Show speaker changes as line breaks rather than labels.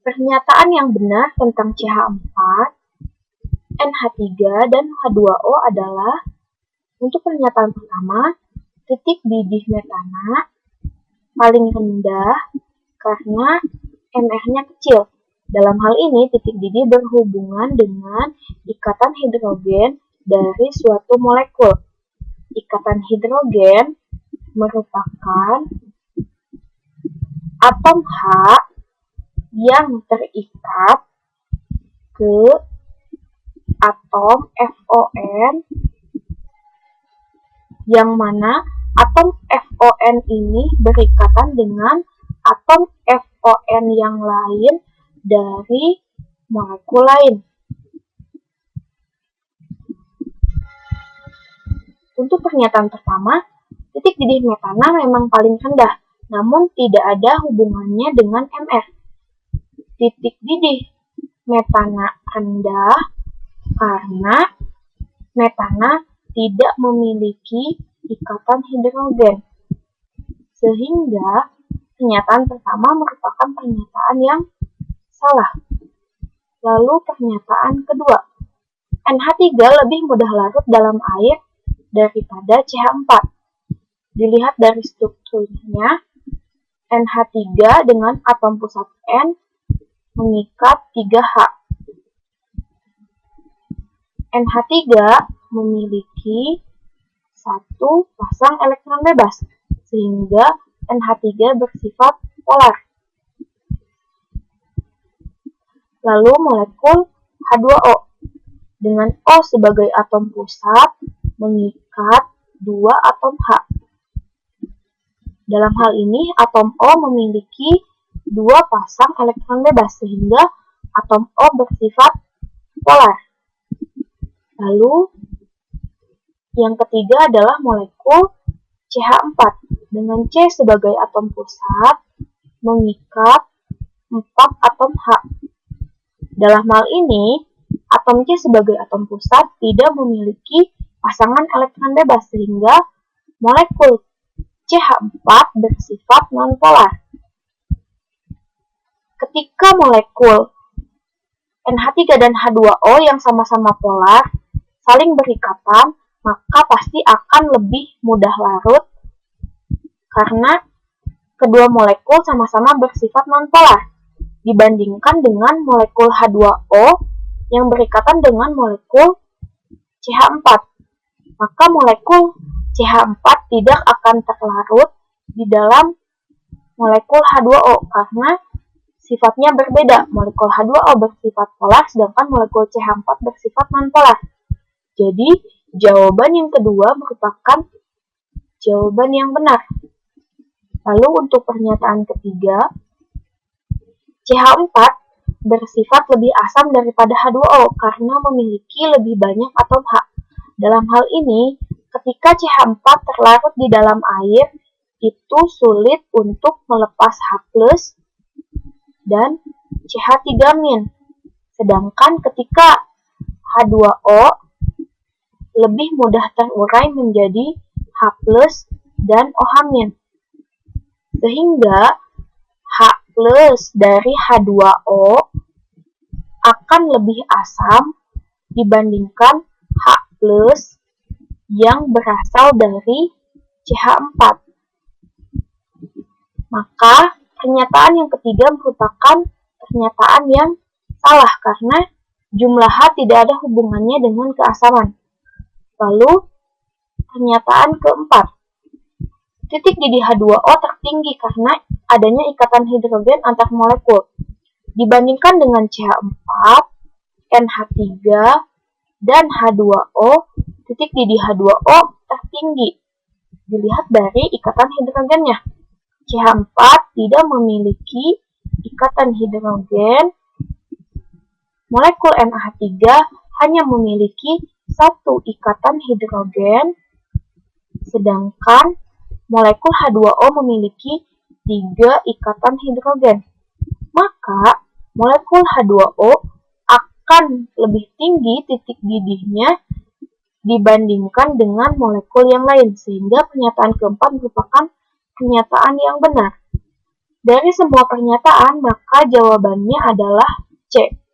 Pernyataan yang benar tentang CH4, NH3, dan H2O adalah, untuk pernyataan pertama, titik didih metana paling rendah karena MR-nya kecil. Dalam hal ini, titik didih berhubungan dengan ikatan hidrogen dari suatu molekul. Ikatan hidrogen merupakan atom H yang terikat ke atom FON, yang mana atom FON ini berikatan dengan atom FON yang lain dari molekul lain. Untuk pernyataan pertama, titik didih metana memang paling rendah, namun tidak ada hubungannya dengan MR. Titik didih metana rendah karena metana tidak memiliki ikatan hidrogen, sehingga pernyataan pertama merupakan pernyataan yang salah. Lalu pernyataan kedua, NH3 lebih mudah larut dalam air daripada CH4. Dilihat dari strukturnya, NH3 dengan atom pusat N mengikat 3H. NH3 memiliki satu pasang elektron bebas, sehingga NH3 bersifat polar. Lalu molekul H2O dengan O sebagai atom pusat mengikat 2 atom H. Dalam hal ini, atom O memiliki 2 pasang elektron bebas, sehingga atom O bersifat polar. Lalu, yang ketiga adalah molekul CH4 dengan C sebagai atom pusat mengikat 4 atom H. Dalam hal ini, atom C sebagai atom pusat tidak memiliki pasangan elektron bebas, sehingga molekul CH4 bersifat nonpolar. Ketika molekul NH3 dan H2O yang sama-sama polar saling berikatan, maka pasti akan lebih mudah larut karena kedua molekul sama-sama bersifat nonpolar dibandingkan dengan molekul H2O yang berikatan dengan molekul CH4. Maka molekul CH4 tidak akan terlarut di dalam molekul H2O karena sifatnya berbeda. Molekul H2O bersifat polar, sedangkan molekul CH4 bersifat nonpolar. Jadi, jawaban yang kedua merupakan jawaban yang benar. Lalu untuk pernyataan ketiga, CH4 bersifat lebih asam daripada H2O karena memiliki lebih banyak atom H. Dalam hal ini, ketika CH4 terlarut di dalam air, itu sulit untuk melepas H+ dan CH3-. Sedangkan ketika H2O lebih mudah terurai menjadi H+ dan OH-. Sehingga H+ dari H2O akan lebih asam dibandingkan H+ yang berasal dari CH4. Maka pernyataan yang ketiga merupakan pernyataan yang salah karena jumlah H tidak ada hubungannya dengan keasaman. Lalu pernyataan keempat, titik didih H2O tertinggi karena adanya ikatan hidrogen antar molekul. Dibandingkan dengan CH4, NH3, dan H2O, titik didih H2O tertinggi. Dilihat dari ikatan hidrogennya. CH4 tidak memiliki ikatan hidrogen. Molekul NH3 hanya memiliki satu ikatan hidrogen, sedangkan molekul H2O memiliki 3 ikatan hidrogen. Maka, molekul H2O akan lebih tinggi titik didihnya dibandingkan dengan molekul yang lain, sehingga pernyataan keempat merupakan pernyataan yang benar. Dari semua pernyataan, maka jawabannya adalah C.